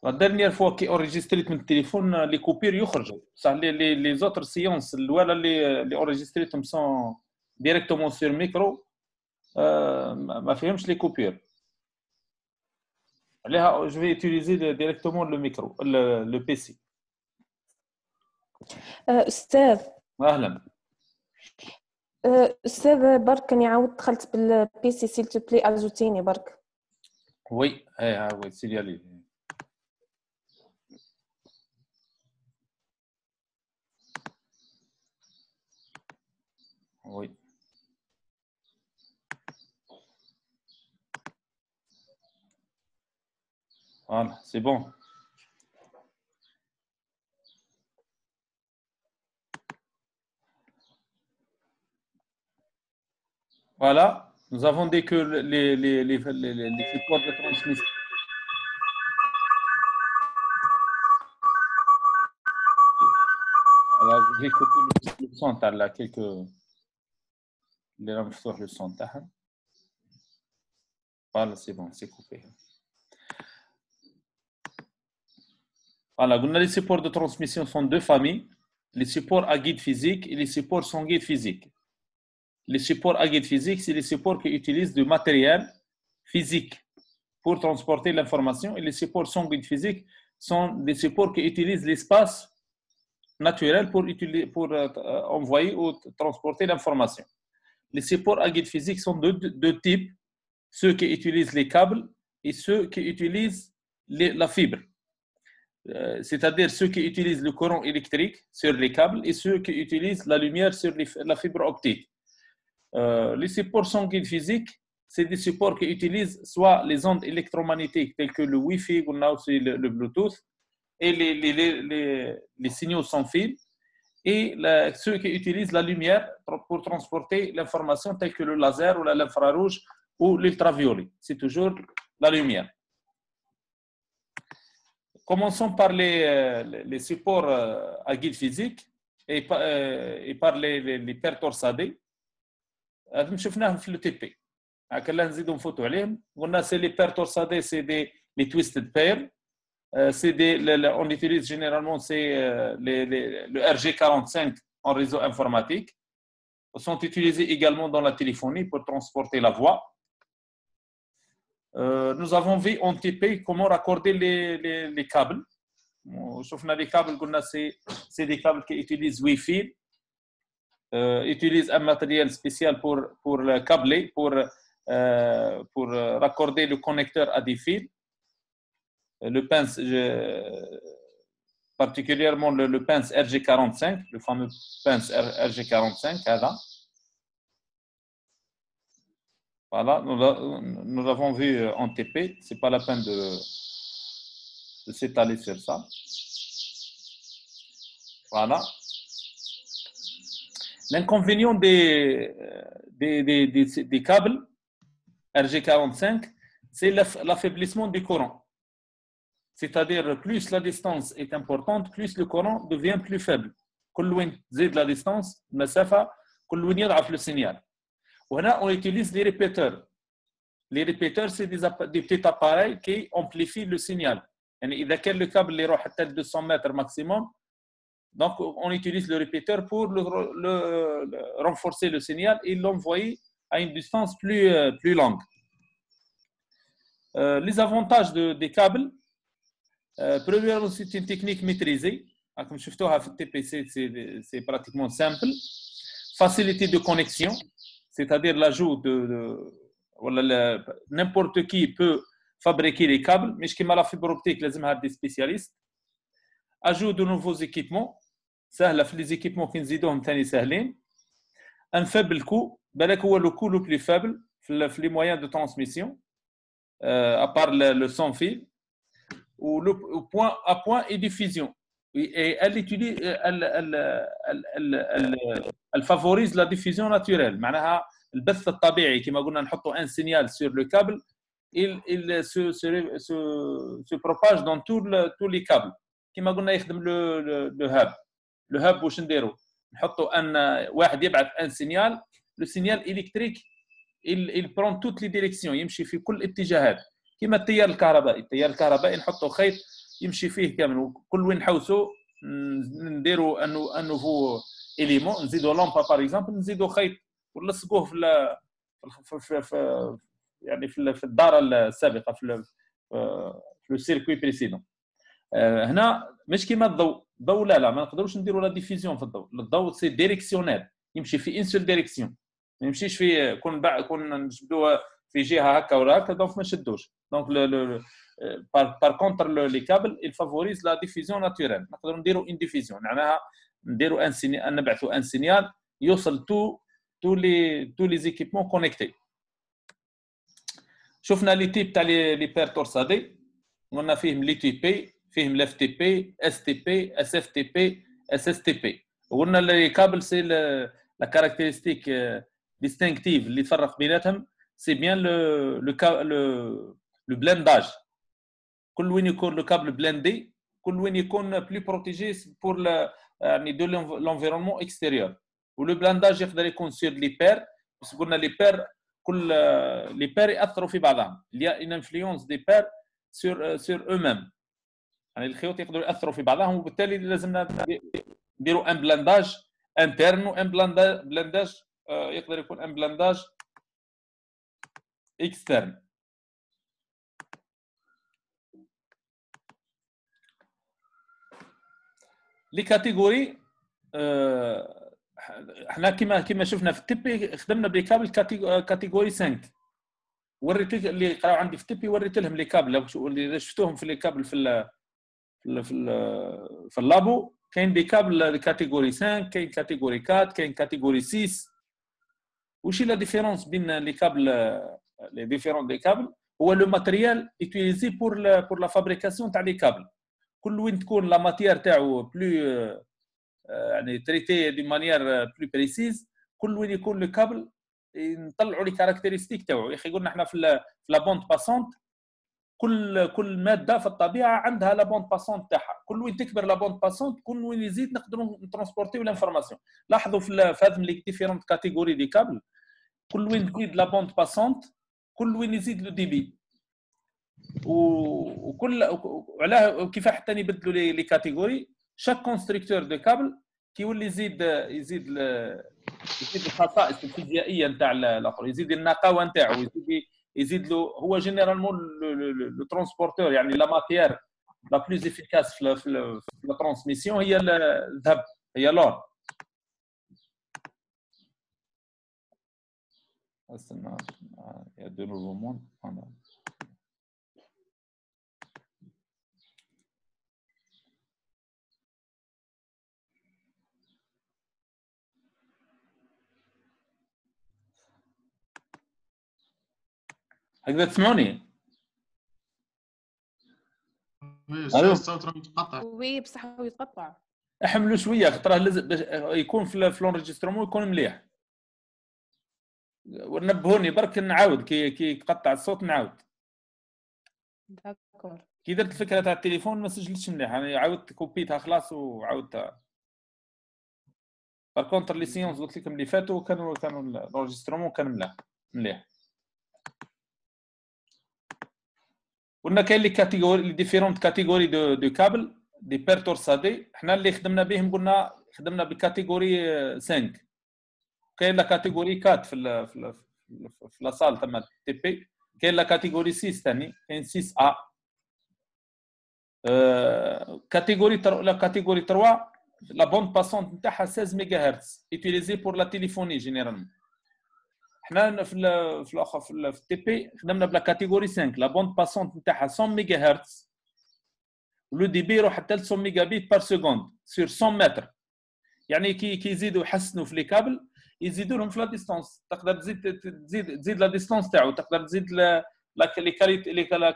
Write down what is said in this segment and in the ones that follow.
La dernière fois qui enregistré mon téléphone, les coupures يخرجوا. Ça, les autres séances, les enregistrées sont directement sur le micro, ما فيهمش les coupures. Là, je vais utiliser directement le micro, le PC. أستاذ أهلا. أستاذ برك أني عاود دخلت بالبي سي سيل تو بلي أجوتيني برك. Oui, oui, signalé. Oui. Voilà, c'est bon. Voilà, nous avons dit que les supports de transmission. Alors, je vais couper le son, là, quelques. Les rames sur le son. Voilà, c'est bon, c'est coupé. Voilà, les supports de transmission sont deux familles, les supports à guide physique et les supports sans guide physique. Les supports à guide physique, c'est les supports qui utilisent du matériel physique pour transporter l'information, et les supports sans guide physique sont des supports qui utilisent l'espace naturel pour envoyer ou transporter l'information. Les supports à guide physique sont de deux types, ceux qui utilisent les câbles et ceux qui utilisent la fibre. C'est-à-dire ceux qui utilisent le courant électrique sur les câbles et ceux qui utilisent la lumière sur la fibre optique. Les supports sans guide physique, c'est des supports qui utilisent soit les ondes électromagnétiques telles que le Wi-Fi ou le Bluetooth et les signaux sans fil, et ceux qui utilisent la lumière pour transporter l'information telle que le laser ou l'infrarouge ou l'ultraviolet. C'est toujours la lumière. Commençons par les supports à guide physique et par les paires torsadées. هذا شفناهم في التي بي. هكذا نزيدوا نفوتوا عليهم. قلنا c'est les paires torsadées, c'est les twisted pairs. On utilise généralement le RG45 en réseau informatique. Ils sont utilisés également dans la téléphonie pour transporter la voix. Nous avons vu en TP comment raccorder les câbles. شفنا les câbles, c'est des câbles qui utilisent Wi-Fi, utilisent un matériel spécial pour le câbler, pour raccorder le connecteur à des fils. Le pince, particulièrement le pince RG45, le fameux pince RG45, voilà, nous l'avons vu en TP, c'est pas la peine de s'étaler sur ça. Voilà. L'inconvénient des câbles RG45, c'est l'affaiblissement du courant. C'est-à-dire, plus la distance est importante, plus le courant devient plus faible. كل وين تزيد la distance, المسافة, كل وين يضعف le signal. وهنا on utilise les répéteurs. Les répéteurs, c'est des petits appareils qui amplifient le signal. يعني إذا كان le câble اللي يروح حتى 200 mètres maximum, donc on utilise le répéteur pour renforcer le signal et l'envoyer à une distance plus longue. Les avantages des câbles, premièrement, c'est une technique maîtrisée. Comme je l'ai vu, TP, c'est pratiquement simple. Facilité de connexion, c'est-à-dire l'ajout n'importe qui peut fabriquer les câbles, mais comme la fibre optique, il faut des spécialistes. Ajout de nouveaux équipements, les équipements qui nous aident. Un faible coût, le coût le plus faible, les moyens de transmission, à part le sans fil. Ou le point à point et diffusion. Et elle favorise la diffusion naturelle. معناها البث الطبيعي كما قلنا نحطوا un signal sur le câble, il se propage dans tous les câbles. كما قلنا يخدم le hub. Le hub واش نديروا؟ نحطوا ان واحد يبعث un signal, le signal électrique il prend toutes les directions, يمشي في كل الاتجاهات. كما التيار الكهربائي نحطوا خيط يمشي فيه كامل. وكل وين نحوسوا نديروا انه نوفو اليمون، نزيدوا لامبا باغ اكزومبل، نزيدوا خيط ونلصقوه في يعني في الدار السابقه في لو سيركوي بريسيدون. هنا مش كيما الضوء لا ما نقدروش نديروا لا ديفيزيون في الضوء سي ديريكسيونيل، يمشي في ان سول ديريكسيون، ما يمشيش في كون نشدوه في جهه هكا ولا هكا، دونك ما نشدوش. دونك بار كونتر لي كابل il favorise la diffusion naturelle. نقدروا نديروا ان ديفيزيون، معناها نديروا نبعثوا ان سينيال يوصل تو لي زيكيبمون كونيكتي. شفنا لي تيب تاع لي بير تورسادي، قلنا فيهم لي تي بي، فيهم الاف تي بي، اس تي بي، اس اف تي بي، اس اس تي بي. وقلنا لي كابل سي لا كاركتيرستيك ديستينكتيف اللي تفرق بيناتهم سي بيان لو بلانداج. كل وين يكون لو كابل بلاندي، كل وين يكون بلو بروتيجي بور يعني دو لونفيرونمون اكستيريور. ولو بلانداج يقدر يكون سير لي بير، بس قلنا لي بير كل لي بير ياثروا في بعضهم. il y a une influence des pairs sur eux-mêmes، يعني الخيوط يقدروا ياثروا في بعضهم، وبالتالي لازمنا نديروا ان بلانداج انترن وان بلانداج يقدر يكون ان بلانداج اكسترن. لي كاتيجوري احنا كما شفنا في التيبي خدمنا بكابل كاتيجوري 5. وريت اللي قراو عندي في التيبي وريت لهم لي كابل اللي شفتوهم في لي كابل في اللابو. كاين دي كابل كاتيجوري 5، كاين كاتيجوري 4، كاين كاتيجوري 6. وش لا ديفيرونس بين لي كابل لي ديفيرون دي كابل؟ هو لو ماتريال يوتيليزي بور لا فابريكاسيون تاع لي كابل. كل وين تكون لا ماتيير تاعو بلو يعني تريتي دي مانيير بلو بريسيز، كل وين يكون لو كابل نطلعوا لي كاركتيرستيك تاعو. يا اخي قلنا احنا في لا بوند باسونت كل ماده في الطبيعه عندها لا بوند باسونت تاعها. كل وين تكبر لا بوند باسونت كل وين يزيد نقدروا نترونسبورتيو لانفورماسيون. لاحظوا في هذم لي ديفيرونت كاتيجوري دي كابل، كل وين تزيد لا بوند باسونت كل وين يزيد لو دي بي. وكل علاه كيف حتى يبدلوا لي كاتيجوري شاك كونستركتور دو كابل كيولي يزيد الخصائص الفيزيائيه نتاع الاخر، يزيد النقاوه نتاعو، يزيد له هو جينيرالمون لو ترونسبورتور، يعني لا ماتيير لا بلوز افيكاس في لا ترانسميسيون هي الذهب، هي لور. استنى يا دو نوفو مون. هكذا تسمعوني؟ الصوت راه يتقطع. وي بصح هو يتقطع. احملوا شويه خاطر لازم يكون في لونجسترومون يكون مليح. ونبهوني برك نعاود كي يتقطع الصوت نعاود. داكور. كي درت الفكره تاع التليفون ما سجلتش مليح، انا عاودت كوبيتها خلاص وعاودتها. بار كونتر لي سيونس قلت لكم اللي فاتوا كانوا لونجسترومون كان مليح. قلنا كاين لي كاتيجوري لي ديفيرونت كاتيجوري دو كابل دي بير تورسادي. حنا اللي خدمنا بهم قلنا خدمنا بكاتيجوري 5. كاين لا كاتيجوري 4 في لا سال تما تي بي. كاين لا كاتيجوري 6 ثاني، كاين 6 ا. كاتيجوري لا كاتيجوري 3 لا بوند باسونت نتاعها 16 ميجا هرتز يوتيليزي بور لا تيليفوني جينيرالمون. حنا في الاخر في التي بي خدمنا بلا كاتيجوري 5 لا بوند باسونت نتاعها 100 ميجا هرتز ولو دي بي يروح حتى 100 ميجا بيت بار سكوند سور 100 متر. يعني كي يزيدوا يحسنوا في لي كابل يزيدوا لهم في لا ديستونس. تقدر تزيد لا ديستونس تاعو، تقدر تزيد لا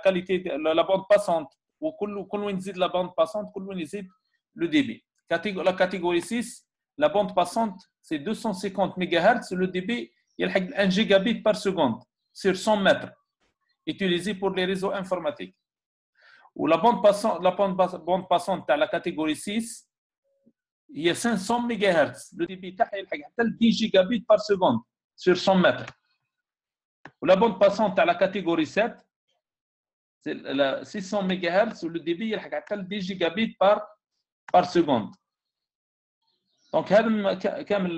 كاليتي لا بوند باسونت. وكل وين تزيد لا بوند باسونت كل وين يزيد لو دي بي. لا كاتيجوري 6 لا بوند باسونت سي 250 ميجا هرتز لو دي بي يلحق 1 جيجا بيت بار سكوند sur 100 متر utilisé pour les réseaux informatiques. Ou la bande passante تاع la catégorie 6 هي 500 ميجا هرتز لو دي بي تاعها يلحق حتى 10 جيجا بيت بار سكوند sur 100 متر. و la bande passante تاع la catégorie 7 600 ميجا هرتز ولو ديبي يلحق حتى 10 جيجا بيت بار سكوند. دونك هذا كامل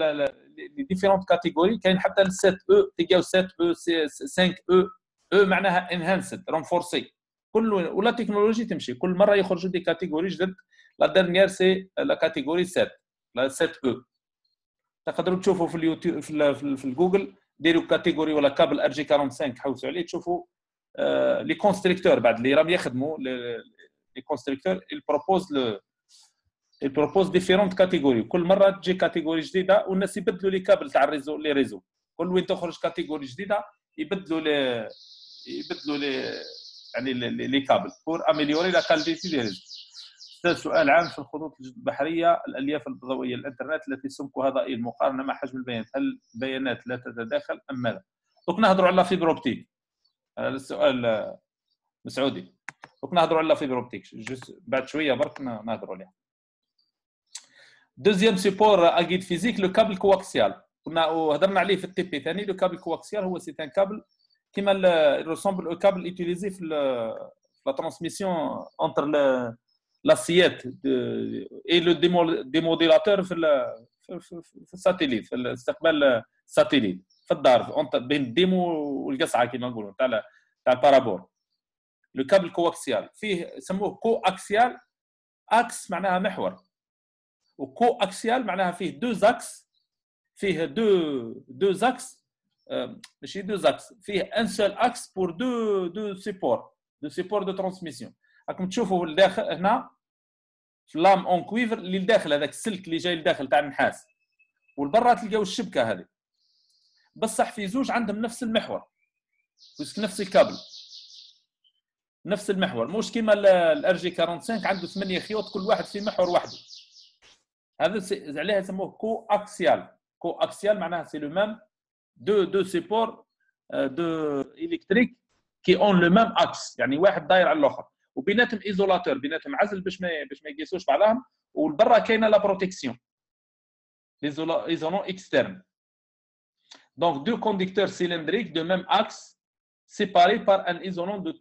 لي ديفيرونت كاتيجوري. كاين حتى 7 او تلقاو 7 او 5 او. او معناها انهانسد رونفورسي. كل ولا تكنولوجي تمشي كل مره يخرجوا دي كاتيجوري جدد. لا ديرنيير سي لا كاتيجوري 7 لا 7 او. تقدروا تشوفوا في اليوتيوب في الجوجل ديروا كاتيجوري ولا كابل ار جي 45 حوسوا عليه تشوفوا لي كونستركتور بعد اللي راهم يخدموا لي كونستركتور يبروبوز ديفيرونت كاتيجوري. كل مره تجي كاتيجوري جديده والناس يبدلوا لي كابل تاع الريزو لي ريزو. كل وين تخرج كاتيجوري جديده يبدلوا لي يعني لي كابل بور اميليوري لا كاليتي دي ريزو. سؤال عام في الخطوط البحريه الالياف الضوئيه الانترنت التي سمكها ضئيل المقارنه مع حجم البيانات، هل البيانات لا تتداخل ام ماذا؟ دوك نهضروا على فيبر اوبتيك. هذا السؤال مسعودي. دوك نهضروا على فيبر اوبتيك بعد شويه برك نهضروا عليها. دوزيام سيبور اكيد فيزيك لو كابل كواكسيال. كنا هضرنا عليه في التي بي ثاني. لو كابل كواكسيال هو سي ان كابل كيما ريسومبل او كابل يوتيليزي في لا ترانسميسيون انتر l'assiette et le démodulateur في الساتيليت في استقبال الساتيليت في الدار بين الديمو والقصعه كما نقولوا تاع البارابول. لو كابل كواكسيال فيه يسموه كو اكسيال. اكس معناها محور وكو اكسيال معناها فيه دو زاكس. فيه دو زاكس ماشي دو زاكس فيه ان سول اكس بور دو سيبور دو ترانسميسيون. راكم تشوفوا الداخل هنا في لام اون كويفر اللي لداخل هذاك السلك اللي جاي لداخل تاع النحاس والبرا تلقاو الشبكه هذه بصح في زوج عندهم نفس المحور نفس الكابل نفس المحور. مش كيما الار جي 45 عنده 8 خيوط كل واحد في محور وحده. هذا عليها يسموه كو اكسيال. كو اكسيال معناها سي لو ميم دو سيبور دو الكتريك كي اون لو ميم اكس يعني واحد داير على الاخر وبيناتهم ايزولاتور بيناتهم عزل باش ما يقيسوش بعضهم. والبرا كاينه لا بروتيكسيون ليزولون اكسترن. دونك دو كوندكتور سيلندريك دو ميم اكس séparés par un isolant de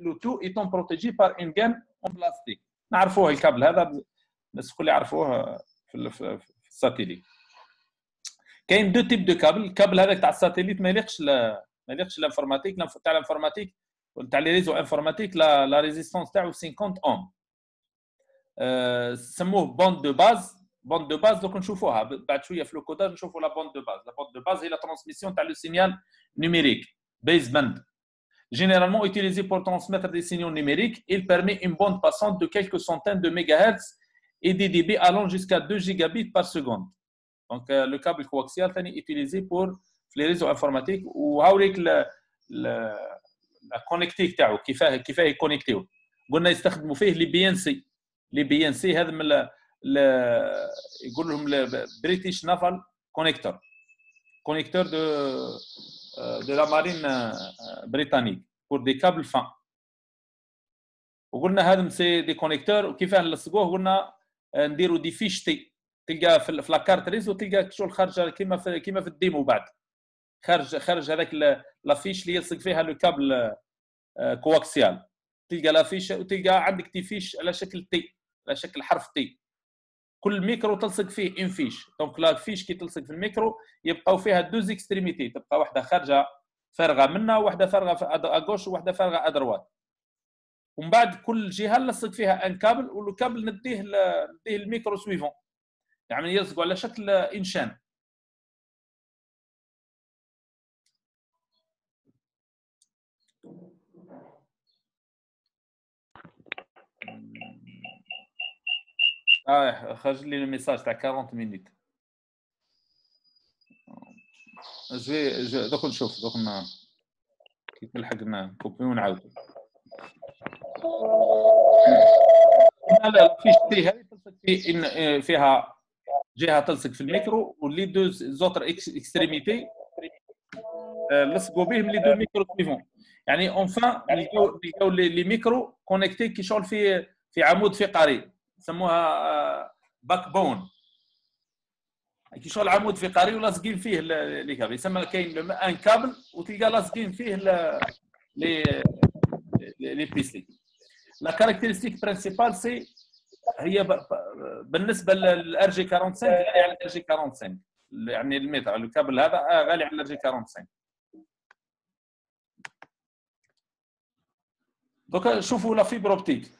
le tout étant protégé par une gaine en plastique. نعرفوه الكابل هذا الناس الكل يعرفوه في الساتيليت. كاين دو تيب دو كابل. الكابل هذاك تاع الساتيليت ما يليقش الانفورماتيك. تاع الانفورماتيك تاع لي ريزو انفورماتيك لا ريزيستانس تاعو 50 اوم. سموه بوند دو باز. بوند دو باز دوك نشوفوها بعد شويه في الكوداج نشوفوا لا بوند دو باز. لا بوند دو باز هي لا ترانسميسيون تاع لو سينيال نيميريك base band. Généralement utilisé pour transmettre des signaux numériques, il permet une bande passante de quelques centaines de mégahertz et des débits allant jusqu'à 2 gigabits par seconde. Donc le câble coaxial est utilisé pour les réseaux informatiques ou هاوليك la connectique تاعو كيفاه يكونيكتيو. قلنا يستخدموا فيه لي بي ان سي هذا من يقول لهم بريتيش نافال كونيكتور de la marine britannique pour des câbles fins. وقلنا هذا سي دي كونيكتور وكيفاه نلصقوه. قلنا نديروا دي فيش تي تلقى في لاكارت ريزو تلقى شغل خارجه كيما في الديمو بعد خارج هذاك لافيش اللي يلصق فيها لو كابل كواكسيال. تلقى لافيش وتلقى عندك تي فيش على شكل تي على شكل حرف تي. كل ميكرو تلصق فيه ان فيش. دونك لا فيش كي تلصق في الميكرو يبقاو فيها دوز اكستريميتي. تبقى واحده خارجه فارغه منها وواحده فارغه اغوش وواحده فارغه ادروات. ومن بعد كل جهه نلصق فيها ان كابل والكابل نديه الميكرو سويفون يعني يلصقوا على شكل انشان. خرج لي الميساج تاع 40 مينوت. دوك نشوف دوك كيف نلحق كوبي ونعاود. لا فيش تي هذه تلصق فيها جهه تلصق في الميكرو واللي دو زوتر اكستريميتي لصقوا بهم لي دو ميكرو سويفون. يعني اونفان نلقاو لي ميكرو كونيكتي كي شغل في عمود فقري يسموها باك بون. كي شغل عمود فقري ولاصقين فيه لي كابل يسمى كاين ان كابل وتلقى لاصقين فيه لي لي بيسلي. لا كاركتيرستيك برينسيبال سي هي بالنسبه للار جي 45 غالي على الار جي 45 يعني المتر الكابل هذا غالي على الار جي 45. دوكا شوفوا لا فيبر اوبتيك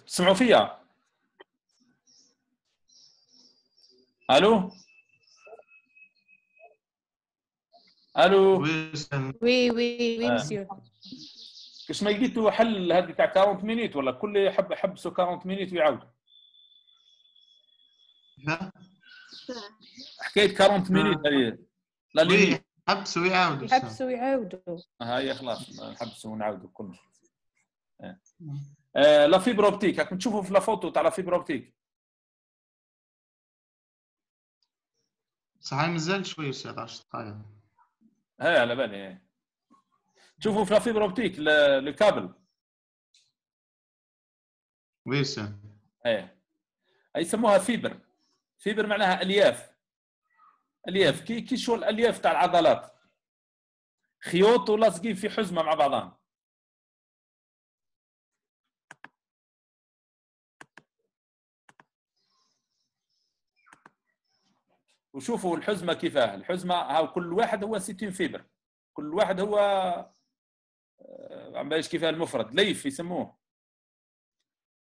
تسمعوا فيا؟ الو الو وي وي وي مسيو. كاش ما لقيتوا حل هذه تاع 40 مينيت ولا كل يحبسوا 40 مينيت ويعاودوا حكايه 40 مينيت هذه لا ليميت حبسوا ويعاودوا حبسوا ويعاودوا. هيا خلاص نحبسوا ونعاودوا كل لا فيبر اوبتيك راكم تشوفوا في لا فوتو تاع لا فيبر اوبتيك صحيح مازال شويه 19 دقائق. هاي على بالي تشوفوا في لا فيبر اوبتيك لو كابل وي سي ايه يسموها فيبر. فيبر معناها الياف. الياف كي شو الالياف تاع العضلات خيوط ولاصقين في حزمه مع بعضهم. وشوفوا الحزمه كيفاه. الحزمه هاو كل واحد هو 60 فيبر. كل واحد هو عم بايش كيفاه المفرد ليف يسموه.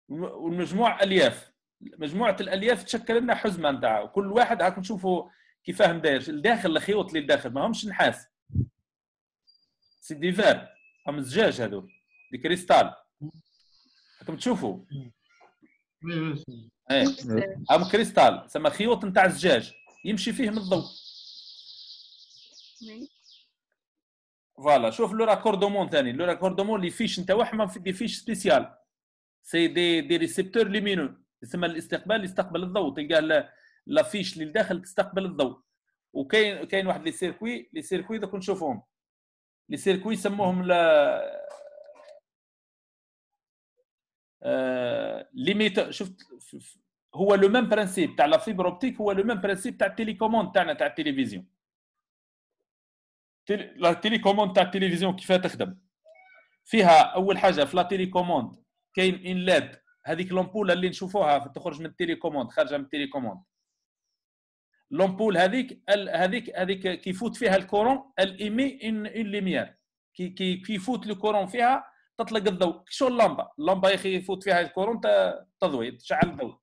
والمجموع الياف. مجموعه الالياف تشكل لنا حزمه نتاعها وكل واحد هاكم تشوفوا كيفاه مداير. الداخل الخيوط اللي الداخل ما همش نحاس سي دي فير هم زجاج هذول دي كريستال راكم تشوفوا ايه هم كريستال سما خيوط نتاع الزجاج يمشي فيهم الضوء. فوالا شوف لو راكوردومون ثاني. لو راكوردومون لي فيش نتاعهم في دي فيش سبيسيال سي دي ريسبتور لومينو يسمى الاستقبال يستقبل الضوء. تلقاه لا فيش اللي لداخل تستقبل الضوء. وكاين واحد لي سيركوي دوك نشوفوهم. لي سيركوي يسموهم ليميت. شفت هو لو ميم برانسيب تاع لا فيبر اوبتيك هو لو ميم برانسيب تاع التليكوموند تاعنا تاع التلفزيون. لا تيليكوموند تاع التلفزيون كيفاه تخدم فيها. اول حاجه في لا تيليكوموند كاين ان لاد هذيك لومبول اللي نشوفوها تخرج من التليكوموند خارجه من التليكوموند. لومبول هذيك كي يفوت فيها الكورون الايمي ان ليميير كي يفوت لو كورون فيها تطلق الضوء. شو اللمبه يا اخي يفوت فيها الكورون تضوي تشعل الضوء.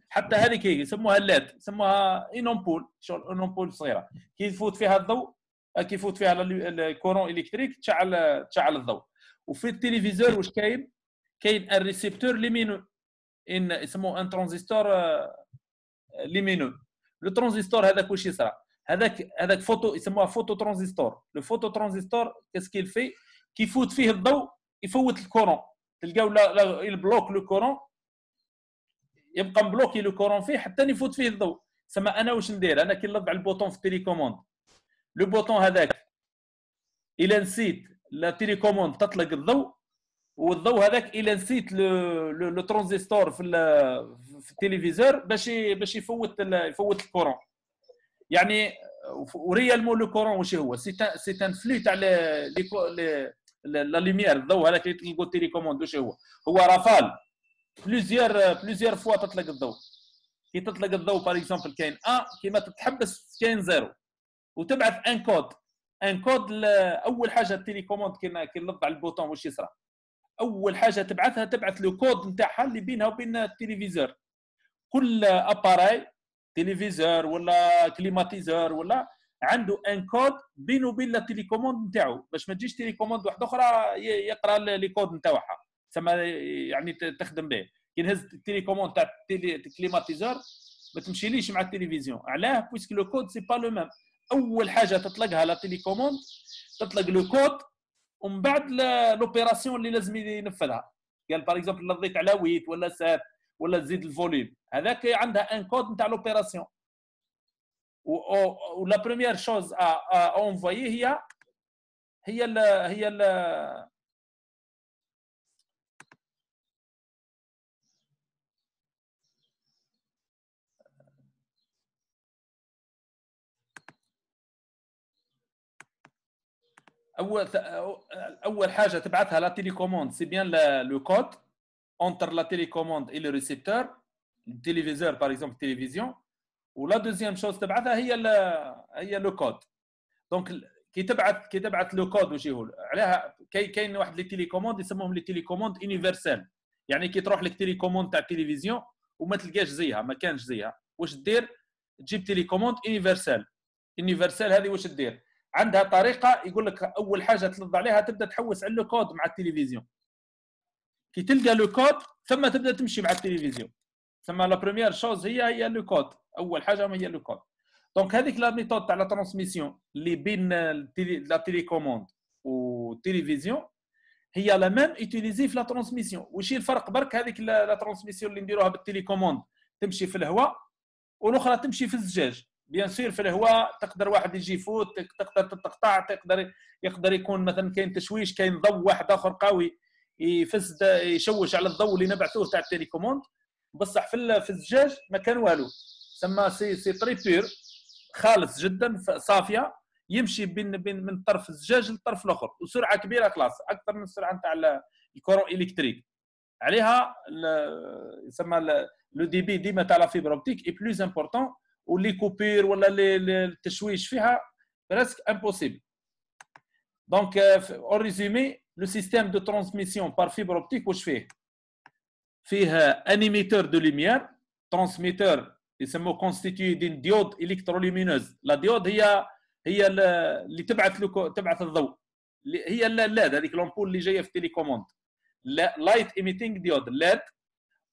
حتى هذيك يسموها اللاد يسموها انومبول. شو انومبول صغيره كي يفوت فيها الضوء كي يفوت فيها الكورون الكتريك تشعل الضوء. وفي التلفزيون واش كاين الريسبتور ليمينو ان يسموه ان ترانزستور ليمينو. لو ترانزستور هذاك واش يصرى هذاك فوتو يسموها فوتو ترانزستور. لو فوتو ترانزستور كاسكيل في كي يفوت فيه الضوء يفوت الكورون. تلقاو البلوك لو كورون يبقى مبلوكي لو كورون فيه حتى يفوت فيه الضوء. سما انا واش ندير انا كي نلضع البوطون في التليكوموند لو بوطون هذاك الى نسيت لا تيليكوموند تطلق الضوء والضوء هذاك الى نسيت لو ترانزستور في التلفزيون باش يفوت الكورون. يعني وريالمون لو كورون واش هو سي ان فلو تاع لا لوميير الضوء هذاك اللي تلقوا التليكوموند واش هو رافال بليزيور فوا تطلق الضوء. كي تطلق الضوء باغ اكزومبل كاين كيما تتحبس كاين زيرو وتبعث ان كود اول حاجه التليكوموند كي نلضع البوطون واش يصرى اول حاجه تبعث لو كود نتاعها اللي بينها وبين التلفزيون. كل اباراي تلفزيون ولا كليماتيزور ولا عنده ان كود بينه وبين التليكوموند نتاعو باش ما تجيش تليكوموند واحده اخرى يقرا لي كود نتاعها تسمى يعني تخدم به. كي نهز التليكوموند تاع الكليماتيزور ما تمشيليش مع التلفزيون. علاه بويسك لو كود سي با لو ميم. اول حاجه تطلقها لا تيليكوموند تطلق لو كود ومن بعد لوبيراسيون اللي لازم ينفذها. قال باغ اكزومبل لضيت على 8 ولا 7 ولا تزيد الفوليوم هذاك عندها ان كود نتاع لوبيراسيون. ولا بروميير شوز اونفويي هي اول حاجه تبعثها لا تيليكوموند سي بيان لو كود entre la télécommande et le récepteur, le téléviseur par exemple, télévision. Ou la deuxième chose تبعثها هي le code. Donc كي تبعث le code وش هو عليها كاين واحد لي تيليكوموند يسموهم لي تيليكوموند يونيفرسال. يعني كي تروح لك تيليكوموند تاع التلفزيون وما تلقاش زيها ما كانش زيها واش دير تجيب تيليكوموند يونيفرسال هذه واش دير عندها طريقه يقول لك اول حاجه تلض عليها تبدا تحوس على لو كود مع التلفزيون كي تلقى لو كود ثم تبدا تمشي مع التلفزيون ثم لا بروميير شوز هي لو كود اول حاجه هي لو كود دونك هذيك لا ميثود تاع لا ترانسميسيون اللي بين لا تيليكوموند والتلفزيون هي لا ميم اوتيليزي في لا ترانسميسيون واش هي الفرق برك هذيك لا ترانسميسيون اللي نديروها بالتليكوموند تمشي في الهواء والاخرى تمشي في الزجاج بيان سور في الهواء تقدر واحد يجي يفوت تقدر تقطع يقدر يكون مثلا كاين تشويش كاين ضوء واحد اخر قوي يفسد يشوش على الضوء اللي نبعثوه تاع التليكوموند بصح في الزجاج ما كان والو سما سي تري بير خالص جدا صافيه يمشي من طرف الزجاج للطرف الاخر وسرعه كبيره خلاص اكثر من السرعه نتاع الكورون الكتريك عليها يسمى لو ديبي ديما تاع لا فيبر اوبتيك اي بلوز امبورطون ولي كوبير ولا التشويش فيها بريسك امبوسيبل دونك اون ريزومي لو سيستيم دو ترانسميسيون بار فيبر اوبتيك واش فيه انيميتور دو لوميير ترانسميتور يسموه كونستيتيو دين ديود الكترولومينوز لا ديود هي اللي تبعث الضوء هي اللاد هذيك لامبول اللي جايه في التليكوموند لايت ايميتينغ ديود لاد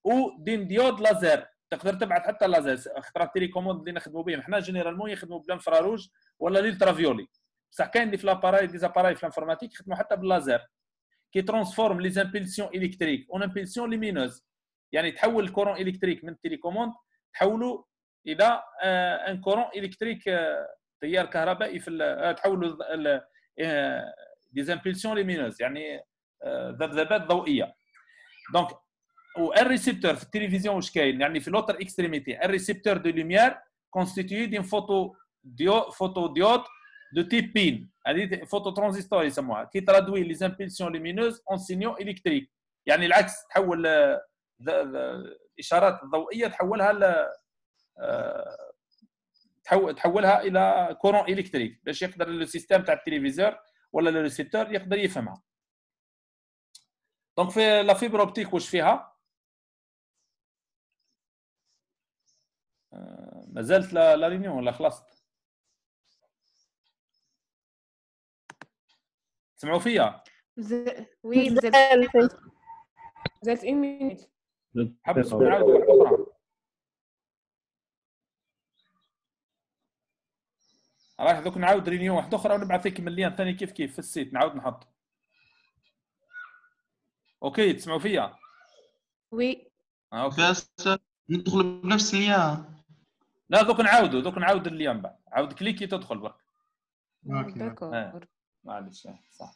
ودين ديود لازر تقدر تبعث حتى لازر خاطر التليكوموند اللي نخدموا بهم حنا جينيرالمون يخدموا بالانفراروج ولا الالترافيولي بصح كاين اللي في لاباراي دي زاباراي في الانفورماتيك يخدموا حتى باللازر كي ترانسفورم لي زامبلسيون الكتريك اون امبلسيون لومينوز يعني تحول الكورون الكتريك من التليكوموند تحولوا الى ان كورون الكتريك تيار كهربائي في تحولوا دي زامبلسيون لومينوز يعني ذبذبات ضوئيه دونك والريسبتور في التلفزيون واش كاين يعني في لوتر اكستريميتي الريسبتور دو لوميير كونستيتيو دين فوتو ديود دو تيب بين هذه فوتو ترانزستور يسموها كي ترادوي لي زامبلسيون لومينوز اون سينيو الكتريك يعني العكس تحول الاشارات الضوئيه تحولها الى كورون الكتريك باش يقدر لو سيستيم تاع التلفزيون ولا لو ريسيبتور يقدر يفهمها دونك في لا فيبر اوبتيك واش فيها مازالت لا رينيون ولا خلصت تسمعوا فيا وي مازالت 1 مينوت حبس نعاود واحده اخرى راح دوك نعاود رينيون واحده اخرى ونبعث لك مليان ثاني كيف في السيت نعاود نحط اوكي تسمعوا فيا وي بس ندخل بنفس اليوم لا دوك نعاود اليوم بعد عاود كليكي تدخل برك داكور معليش صح